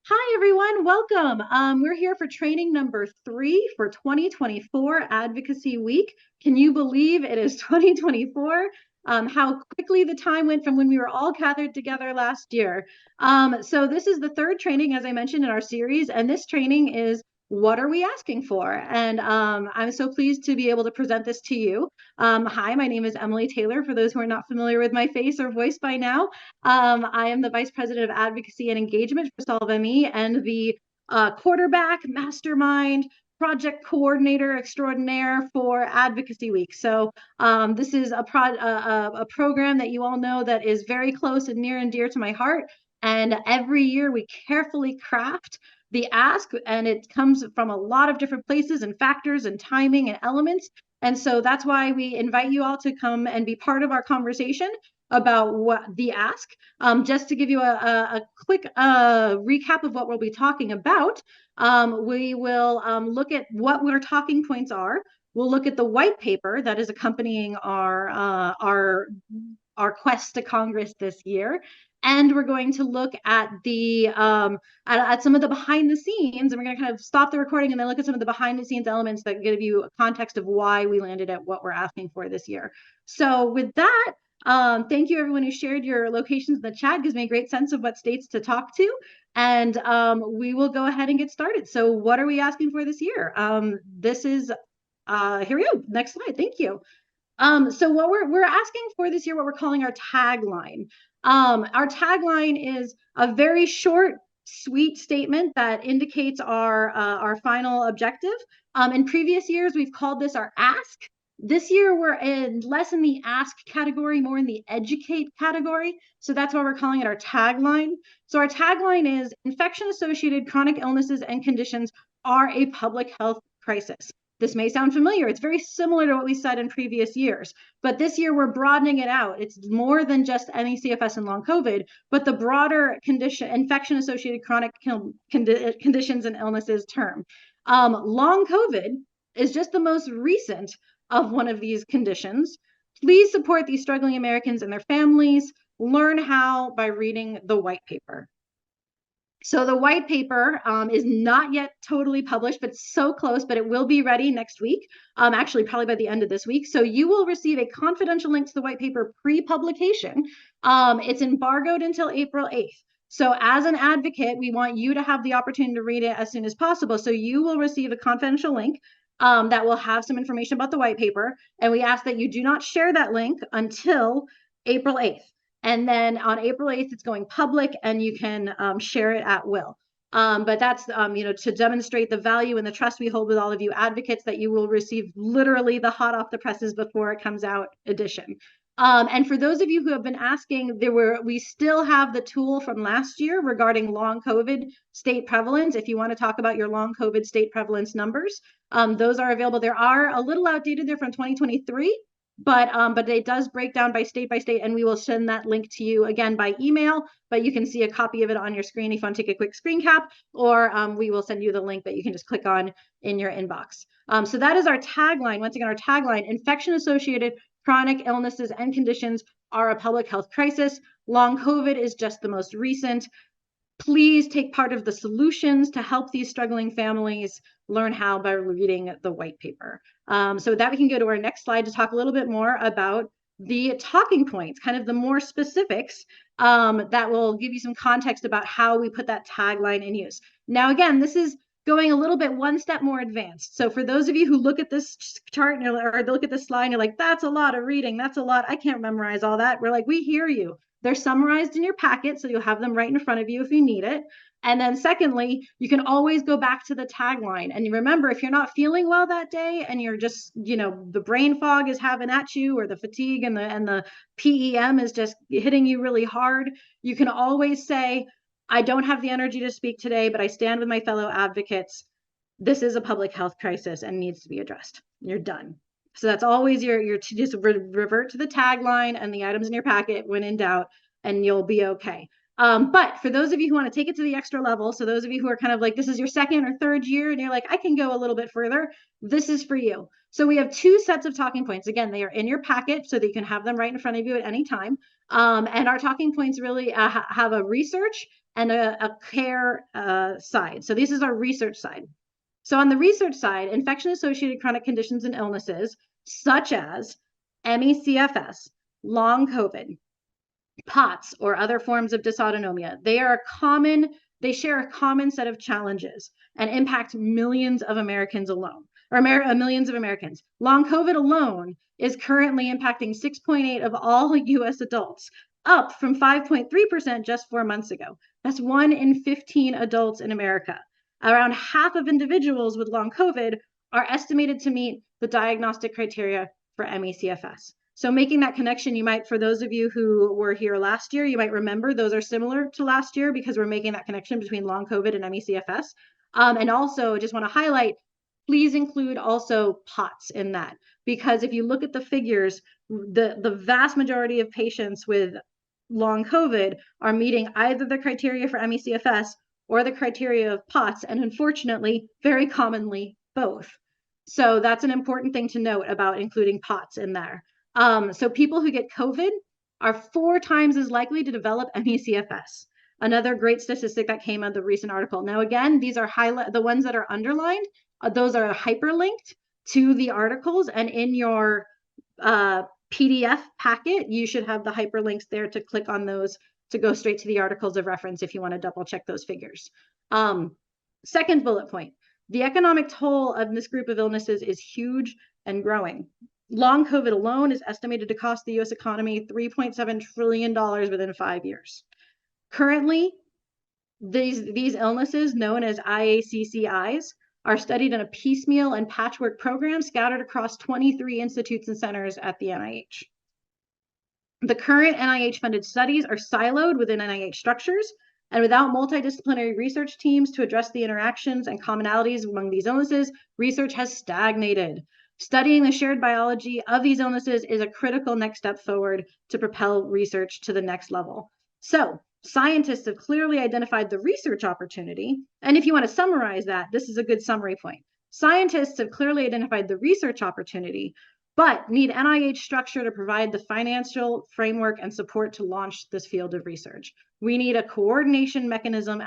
Hi, everyone. Welcome. We're here for training number 3 for 2024 Advocacy Week. Can you believe it is 2024? How quickly the time went from when we were all gathered together last year. So this is the third training, as I mentioned, in our series, and this training is What Are We Asking For? And I'm so pleased to be able to present this to you. Hi, my name is Emily Taylor, for those who are not familiar with my face or voice by now. I am the Vice President of Advocacy and Engagement for SolveME and the quarterback, mastermind, project coordinator extraordinaire for Advocacy Week. So this is a program that you all know that is very close and near and dear to my heart. And every year we carefully craft the ask, and it comes from a lot of different places and factors and timing and elements. And so that's why we invite you all to come and be part of our conversation about what the ask. Just to give you a quick recap of what we'll be talking about, we will look at what our talking points are. We'll look at the white paper that is accompanying our quest to Congress this year. And we're going to look at the at some of the behind the scenes, and we're going to kind of stop the recording and then look at some of the behind the scenes elements that give you a context of why we landed at what we're asking for this year. So with that, thank you everyone who shared your locations in the chat. It gives me a great sense of what states to talk to. And we will go ahead and get started. So what are we asking for this year? This is, here we go, next slide, thank you. So what we're asking for this year, what we're calling our tagline. Our tagline is a very short, sweet statement that indicates our final objective. In previous years, we've called this our ask. This year, we're less in the ask category, more in the educate category. So that's why we're calling it our tagline. So our tagline is infection-associated chronic illnesses and conditions are a public health crisis. This may sound familiar. It's very similar to what we said in previous years, but this year we're broadening it out. It's more than just any CFS and long COVID, but the broader condition, infection-associated chronic conditions and illnesses term. Long COVID is just the most recent of one of these conditions. Please support these struggling Americans and their families. Learn how by reading the white paper. So the white paper is not yet totally published, but so close, but it will be ready next week, actually probably by the end of this week. So you will receive a confidential link to the white paper pre-publication. It's embargoed until April 8th. So as an advocate, we want you to have the opportunity to read it as soon as possible. So you will receive a confidential link that will have some information about the white paper. And we ask that you do not share that link until April 8th. And then on April 8th, it's going public and you can share it at will. But that's, to demonstrate the value and the trust we hold with all of you advocates, that you will receive literally the hot off the presses before it comes out edition. And for those of you who have been asking, we still have the tool from last year regarding long COVID state prevalence. If you want to talk about your long COVID state prevalence numbers, those are available. There are a little outdated there from 2023. But it does break down by state, and we will send that link to you again by email, but you can see a copy of it on your screen if you want to take a quick screen cap, or we will send you the link that you can just click on in your inbox. So that is our tagline. Once again, our tagline: infection-associated chronic illnesses and conditions are a public health crisis. Long COVID is just the most recent. Please take part of the solutions to help these struggling families. Learn how by reading the white paper. So with that, we can go to our next slide to talk a little bit more about the talking points, kind of the more specifics that will give you some context about how we put that tagline in use. Now, again, this is going a little bit one step more advanced. So for those of you who look at this chart or look at this slide and you're like, that's a lot of reading, that's a lot, I can't memorize all that. We're like, we hear you. They're summarized in your packet, so you'll have them right in front of you if you need it. And then secondly, you can always go back to the tagline. And remember, if you're not feeling well that day and you're just, the brain fog is having at you, or the fatigue and the PEM is just hitting you really hard, you can always say, I don't have the energy to speak today, but I stand with my fellow advocates. This is a public health crisis and needs to be addressed. You're done. So that's always your to just revert to the tagline and the items in your packet when in doubt, and you'll be okay. But for those of you who want to take it to the extra level, so those of you who are kind of like, this is your second or third year and you're like, I can go a little bit further, this is for you. So we have two sets of talking points. Again, they are in your packet so that you can have them right in front of you at any time. And our talking points really have a research and a care side. So this is our research side. So on the research side, infection-associated chronic conditions and illnesses, such as ME/CFS, long COVID, POTS, or other forms of dysautonomia, they share a common set of challenges and impact millions of Americans alone, or millions of Americans. Long COVID alone is currently impacting 6.8% of all US adults, up from 5.3% just 4 months ago. That's 1 in 15 adults in America. Around half of individuals with long COVID are estimated to meet the diagnostic criteria for ME/CFS. So making that connection, you might, for those of you who were here last year, you might remember those are similar to last year because we're making that connection between long COVID and ME/CFS. And also just want to highlight, please include also POTS in that, because if you look at the figures, the vast majority of patients with long COVID are meeting either the criteria for ME/CFS or the criteria of POTS, and unfortunately, very commonly both. So that's an important thing to note about including POTS in there. So people who get COVID are 4 times as likely to develop ME/CFS. Another great statistic that came out of the recent article. Now, again, these are the ones that are underlined. Those are hyperlinked to the articles, and in your PDF packet, you should have the hyperlinks there to click on those to go straight to the articles of reference if you want to double check those figures. Second bullet point, the economic toll of this group of illnesses is huge and growing. Long COVID alone is estimated to cost the US economy $3.7 trillion within 5 years. Currently, these illnesses, known as IACCIs, are studied in a piecemeal and patchwork program scattered across 23 institutes and centers at the NIH. The current NIH-funded studies are siloed within NIH structures, and without multidisciplinary research teams to address the interactions and commonalities among these illnesses, research has stagnated. Studying the shared biology of these illnesses is a critical next step forward to propel research to the next level. So, scientists have clearly identified the research opportunity, and if you want to summarize that, this is a good summary point. Scientists have clearly identified the research opportunity, but need NIH structure to provide the financial framework and support to launch this field of research. We need a coordination mechanism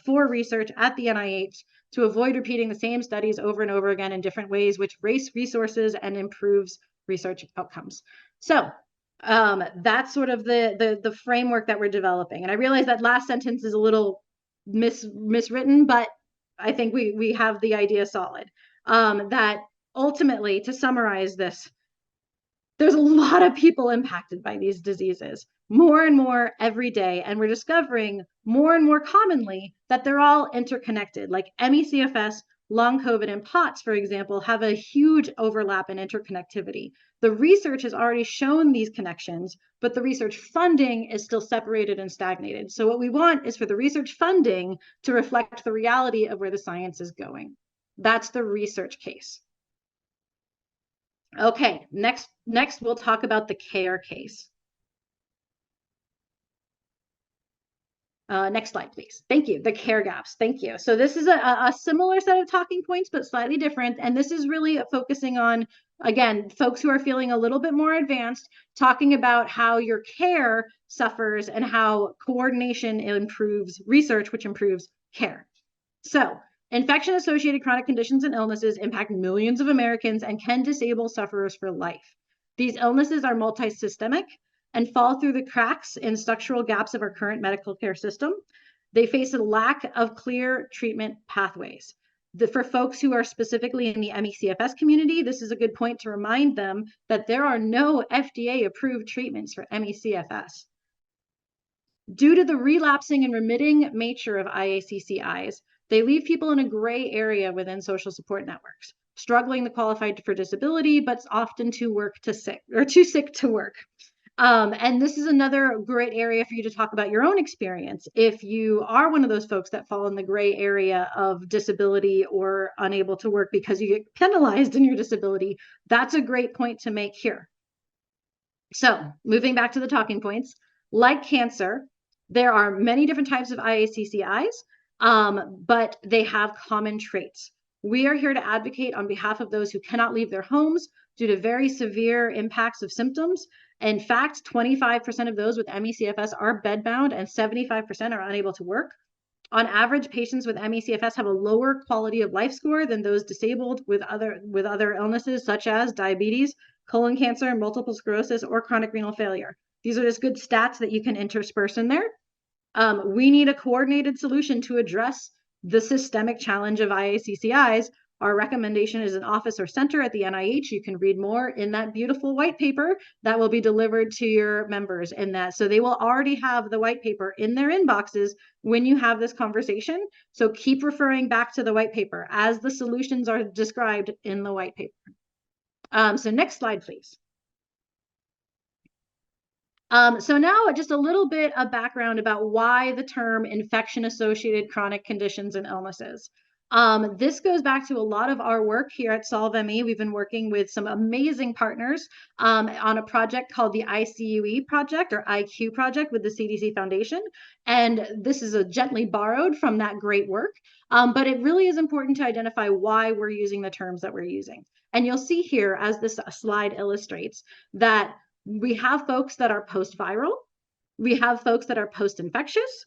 for research at the NIH to avoid repeating the same studies over and over again in different ways, which wastes resources and improves research outcomes. So that's sort of the framework that we're developing. And I realize that last sentence is a little miswritten, but I think we have the idea solid. That ultimately, to summarize this, there's a lot of people impacted by these diseases, more and more every day. And we're discovering more and more commonly that they're all interconnected, like ME/CFS, long COVID, and POTS, for example, have a huge overlap in interconnectivity. The research has already shown these connections, but the research funding is still separated and stagnated. So what we want is for the research funding to reflect the reality of where the science is going. That's the research case. Okay, next we'll talk about the care case. Next slide, please. Thank you. The care gaps. Thank you. So this is a similar set of talking points, but slightly different. And this is really focusing on, again, folks who are feeling a little bit more advanced, talking about how your care suffers and how coordination improves research, which improves care. So infection-associated chronic conditions and illnesses impact millions of Americans and can disable sufferers for life. These illnesses are multisystemic and fall through the cracks in structural gaps of our current medical care system. They face a lack of clear treatment pathways. For folks who are specifically in the ME/CFS community, this is a good point to remind them that there are no FDA-approved treatments for ME/CFS. Due to the relapsing and remitting nature of IACCIs, they leave people in a gray area within social support networks, struggling to qualify for disability, but often too sick to work. And this is another great area for you to talk about your own experience. If you are one of those folks that fall in the gray area of disability or unable to work because you get penalized in your disability, that's a great point to make here. So moving back to the talking points, like cancer, there are many different types of IACCIs, but they have common traits. We are here to advocate on behalf of those who cannot leave their homes due to very severe impacts of symptoms In fact, 25% of those with ME/CFS are bedbound and 75% are unable to work. On average, patients with ME/CFS have a lower quality of life score than those disabled with other illnesses such as diabetes, colon cancer, multiple sclerosis, or chronic renal failure. These are just good stats that you can intersperse in there. We need a coordinated solution to address the systemic challenge of IACCIs. Our recommendation is an office or center at the NIH. You can read more in that beautiful white paper that will be delivered to your members in that. So they will already have the white paper in their inboxes when you have this conversation. So keep referring back to the white paper as the solutions are described in the white paper. So next slide, please. So now just a little bit of background about why the term infection-associated chronic conditions and illnesses. This goes back to a lot of our work here at SolveME. We've been working with some amazing partners on a project called the ICUE project or IQ project with the CDC Foundation. And this is gently borrowed from that great work. But it really is important to identify why we're using the terms that we're using. And you'll see here, as this slide illustrates, that we have folks that are post-viral, we have folks that are post-infectious,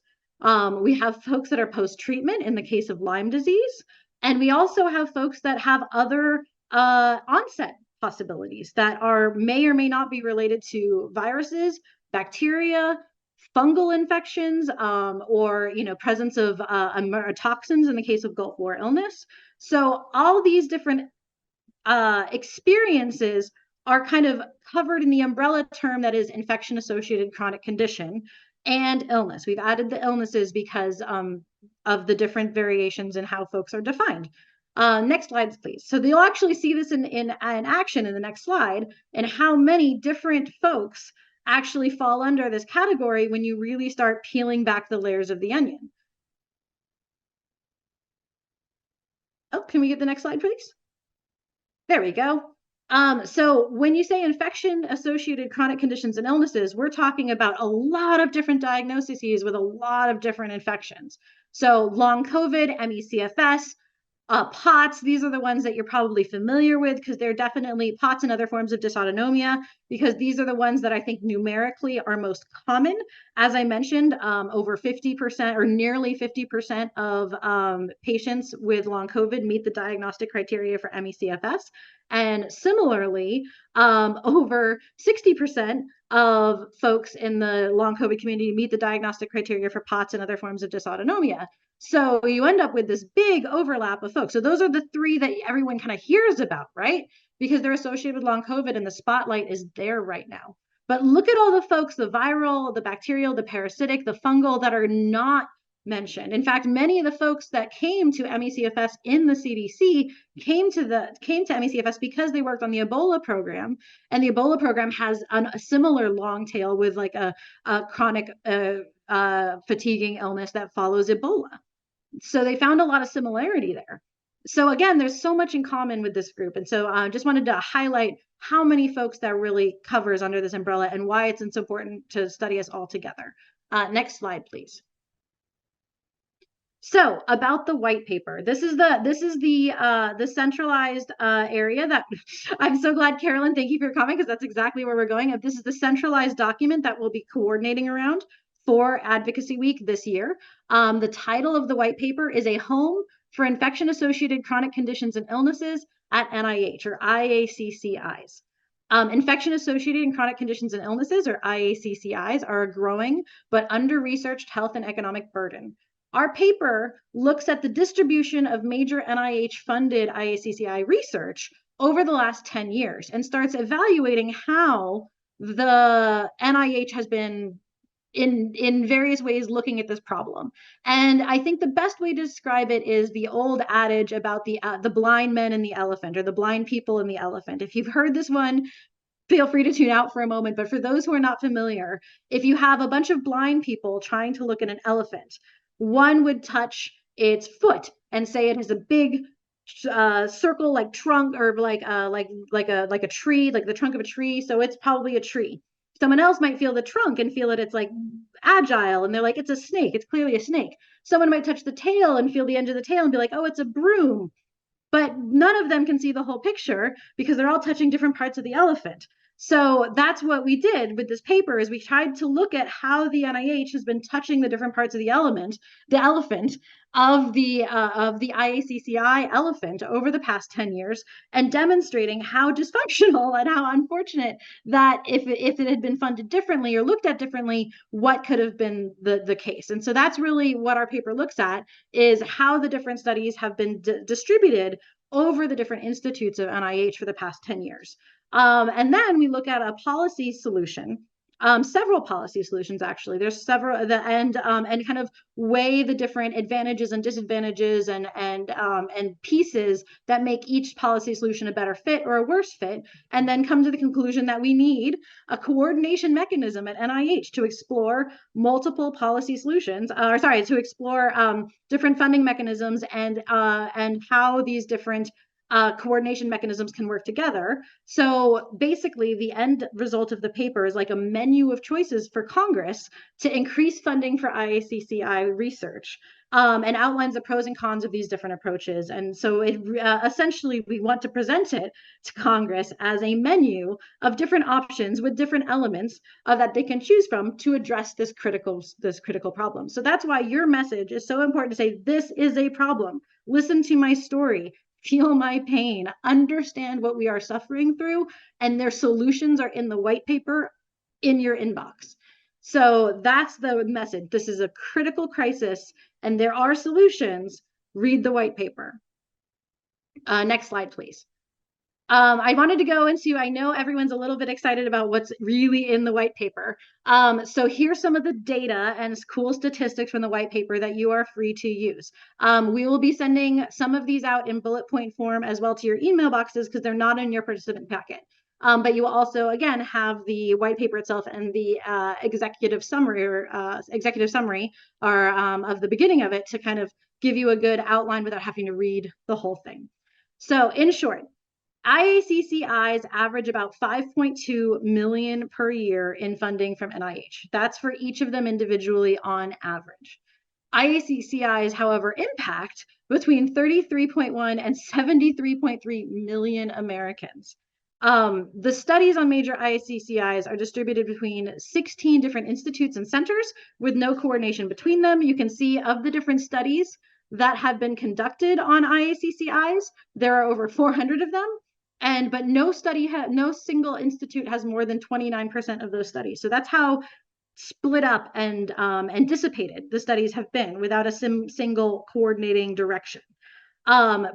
we have folks that are post-treatment in the case of Lyme disease, and we also have folks that have other onset possibilities that may or may not be related to viruses, bacteria, fungal infections, or presence of toxins in the case of Gulf War illness. So all these different experiences are kind of covered in the umbrella term that is infection-associated chronic condition and illness. We've added the illnesses because of the different variations in how folks are defined. Next slides, please. So you'll actually see this in action in the next slide, and how many different folks actually fall under this category when you really start peeling back the layers of the onion. Oh, can we get the next slide, please? There we go. So when you say infection-associated chronic conditions and illnesses, we're talking about a lot of different diagnoses with a lot of different infections. So long COVID, ME/CFS, POTS, these are the ones that you're probably familiar with because they're definitely POTS and other forms of dysautonomia, because these are the ones that I think numerically are most common. As I mentioned, over 50% or nearly 50% of patients with long COVID meet the diagnostic criteria for ME/CFS. And similarly, over 60% of folks in the long COVID community meet the diagnostic criteria for POTS and other forms of dysautonomia. So you end up with this big overlap of folks. So those are the three that everyone kind of hears about, right? Because they're associated with long COVID and the spotlight is there right now. But look at all the folks, the viral, the bacterial, the parasitic, the fungal that are not mentioned. In fact, many of the folks that came to ME/CFS in the CDC came to ME/CFS because they worked on the Ebola program, and the Ebola program has a similar long tail with like a chronic fatiguing illness that follows Ebola. So they found a lot of similarity there. So again, there's so much in common with this group. And so I just wanted to highlight how many folks that really covers under this umbrella and why it's so important to study us all together. Next slide, please. So about the white paper, this is the centralized area that I'm so glad, Carolyn, thank you for your comment, because that's exactly where we're going. This is the centralized document that we'll be coordinating around for Advocacy Week this year. The title of the white paper is A Home for Infection-Associated Chronic Conditions and Illnesses at NIH, or IACCIs. Infection-associated and chronic conditions and illnesses, or IACCIs, are a growing but under-researched health and economic burden. Our paper looks at the distribution of major NIH-funded IACCI research over the last 10 years and starts evaluating how the NIH has been in various ways looking at this problem. And I think the best way to describe it is the old adage about the blind men and the elephant, or the blind people and the elephant. If you've heard this one, feel free to tune out for a moment. But for those who are not familiar, if you have a bunch of blind people trying to look at an elephant, one would touch its foot and say it has a big circle like trunk, or like a tree, like the trunk of a tree. So it's probably a tree. Someone else might feel the trunk and feel that it's like agile, and they're like, it's a snake. It's clearly a snake. Someone might touch the tail and feel the end of the tail and be like, oh, it's a broom. But none of them can see the whole picture because they're all touching different parts of the elephant. So that's what we did with this paper, is we tried to look at how the NIH has been touching the different parts of the elephant of the IACCI elephant over the past 10 years, and demonstrating how dysfunctional and how unfortunate that if it had been funded differently or looked at differently, what could have been the case. And so that's really what our paper looks at, is how the different studies have been distributed over the different institutes of NIH for the past 10 years. And then we look at a policy solution, several policy solutions, actually. There's several, and kind of weigh the different advantages and disadvantages and pieces that make each policy solution a better fit or a worse fit, and then come to the conclusion that we need a coordination mechanism at NIH to explore multiple policy solutions, to explore different funding mechanisms and how these different coordination mechanisms can work together. So basically, the end result of the paper is like a menu of choices for Congress to increase funding for IACCI research, and outlines the pros and cons of these different approaches. And so essentially, we want to present it to Congress as a menu of different options with different elements that they can choose from to address this critical problem. So that's why your message is so important, to say, this is a problem. Listen to my story. Feel my pain, understand what we are suffering through, and their solutions are in the white paper in your inbox. So that's the message. This is a critical crisis, and there are solutions. Read the white paper. Next slide, please. I wanted to go into, I know everyone's a little bit excited about what's really in the white paper. So here's some of the data and cool statistics from the white paper that you are free to use. We will be sending some of these out in bullet point form as well to your email boxes, because they're not in your participant packet. But you will also, again, have the white paper itself and the executive summary of the beginning of it, to kind of give you a good outline without having to read the whole thing. So in short, IACCIs average about 5.2 million per year in funding from NIH. That's for each of them individually on average. IACCIs, however, impact between 33.1 and 73.3 million Americans. The studies on major IACCIs are distributed between 16 different institutes and centers with no coordination between them. You can see, of the different studies that have been conducted on IACCIs, there are over 400 of them. But no single institute has more than 29% of those studies. So that's how split up and dissipated the studies have been, without a single coordinating direction.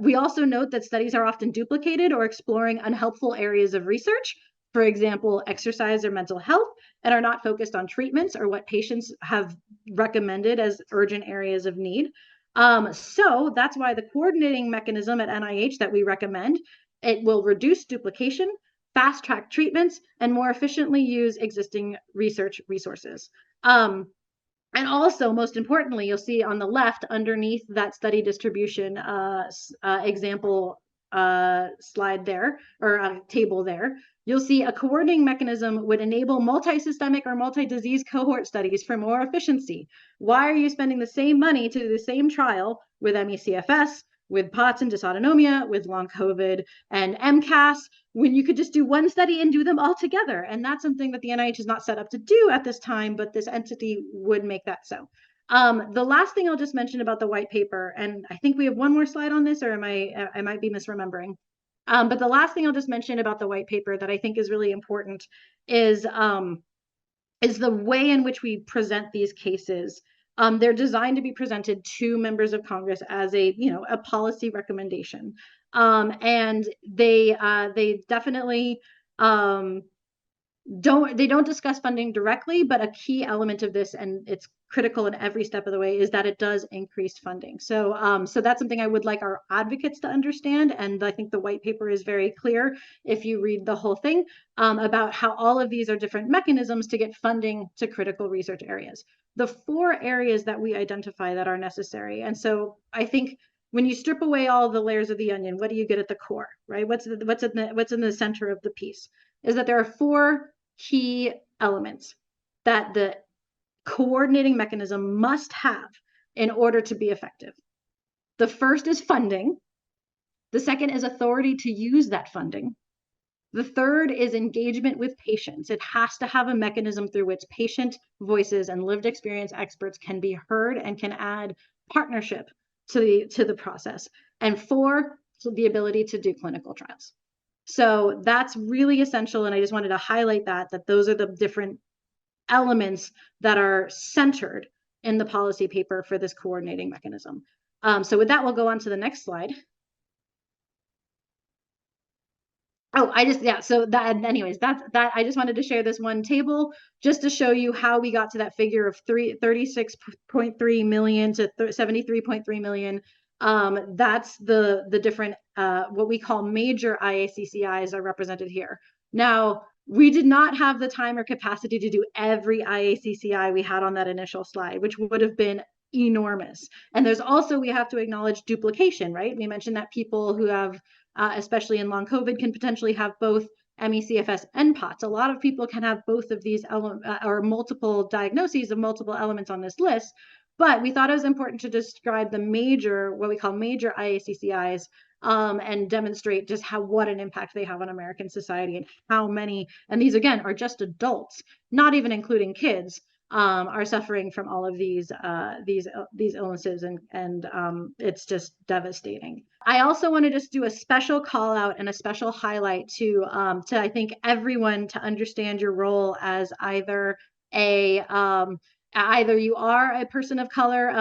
We also note that studies are often duplicated or exploring unhelpful areas of research, for example, exercise or mental health, and are not focused on treatments or what patients have recommended as urgent areas of need. So that's why the coordinating mechanism at NIH that we recommend, it will reduce duplication, fast-track treatments, and more efficiently use existing research resources. And also, most importantly, you'll see on the left, underneath that study distribution example slide there, or table there, you'll see a coordinating mechanism would enable multi-systemic or multi-disease cohort studies for more efficiency. Why are you spending the same money to do the same trial with ME/CFS, with POTS and dysautonomia, with long COVID and MCAS, when you could just do one study and do them all together? And that's something that the NIH is not set up to do at this time, but this entity would make that so. The last thing I'll just mention about the white paper, and I think we have one more slide on this, or I might be misremembering. But the last thing I'll just mention about the white paper that I think is really important is the way in which we present these cases. They're designed to be presented to members of Congress as a policy recommendation, and they definitely don't discuss funding directly, but a key element of this, and it's critical in every step of the way, is that it does increase funding. So that's something I would like our advocates to understand, and I think the white paper is very clear, if you read the whole thing, about how all of these are different mechanisms to get funding to critical research areas. The 4 areas that we identify that are necessary, and so I think when you strip away all the layers of the onion, what do you get at the core, right? What's in the center of the piece is that there are 4 key elements that the coordinating mechanism must have in order to be effective. The first is funding. The second is authority to use that funding. The third is engagement with patients. It has to have a mechanism through which patient voices and lived experience experts can be heard and can add partnership to the process. And 4, so the ability to do clinical trials. So that's really essential. And I just wanted to highlight that those are the different elements that are centered in the policy paper for this coordinating mechanism. So with that, we'll go on to the next slide. Oh, so that, anyways, that I just wanted to share this one table just to show you how we got to that figure of 36.3 million to 73.3 million. That's the different, what we call major IACCIs are represented here. Now, we did not have the time or capacity to do every IACCI we had on that initial slide, which would have been enormous. And there's also, we have to acknowledge duplication, right? We mentioned that people who have especially in long COVID, can potentially have both ME/CFS and POTS. A lot of people can have both of these or multiple diagnoses of multiple elements on this list, but we thought it was important to describe the major, what we call major IACCIs, and demonstrate just what an impact they have on American society and how many, and these again are just adults, not even including kids, are suffering from all of these illnesses, and it's just devastating. I also want to just do a special call out and a special highlight to I think everyone to understand your role as either either you are a person of color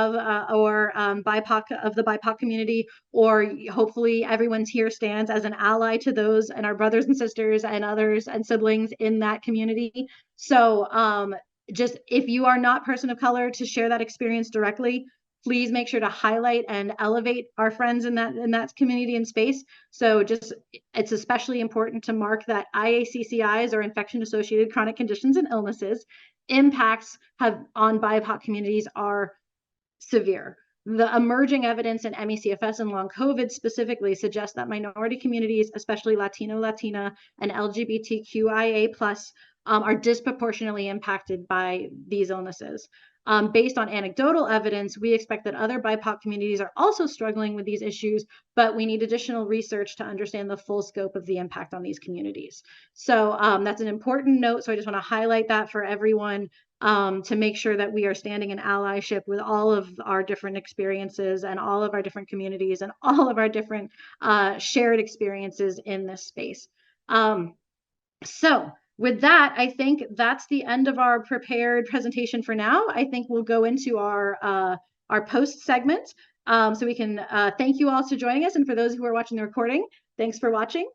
or BIPOC of the BIPOC community, or hopefully everyone's here stands as an ally to those and our brothers and sisters and others and siblings in that community. So just if you are not person of color, to share that experience directly, please make sure to highlight and elevate our friends in that community and space. So just, it's especially important to mark that IACCIs, or infection-associated chronic conditions and illnesses, impacts on BIPOC communities are severe. The emerging evidence in ME/CFS and long COVID specifically suggests that minority communities, especially Latino, Latina, and LGBTQIA+, are disproportionately impacted by these illnesses. Based on anecdotal evidence, we expect that other BIPOC communities are also struggling with these issues, but we need additional research to understand the full scope of the impact on these communities. So that's an important note. So I just want to highlight that for everyone, to make sure that we are standing in allyship with all of our different experiences and all of our different communities and all of our different shared experiences in this space. So with that, I think that's the end of our prepared presentation for now. I think we'll go into our post segment. So we can thank you all for joining us. And for those who are watching the recording, thanks for watching.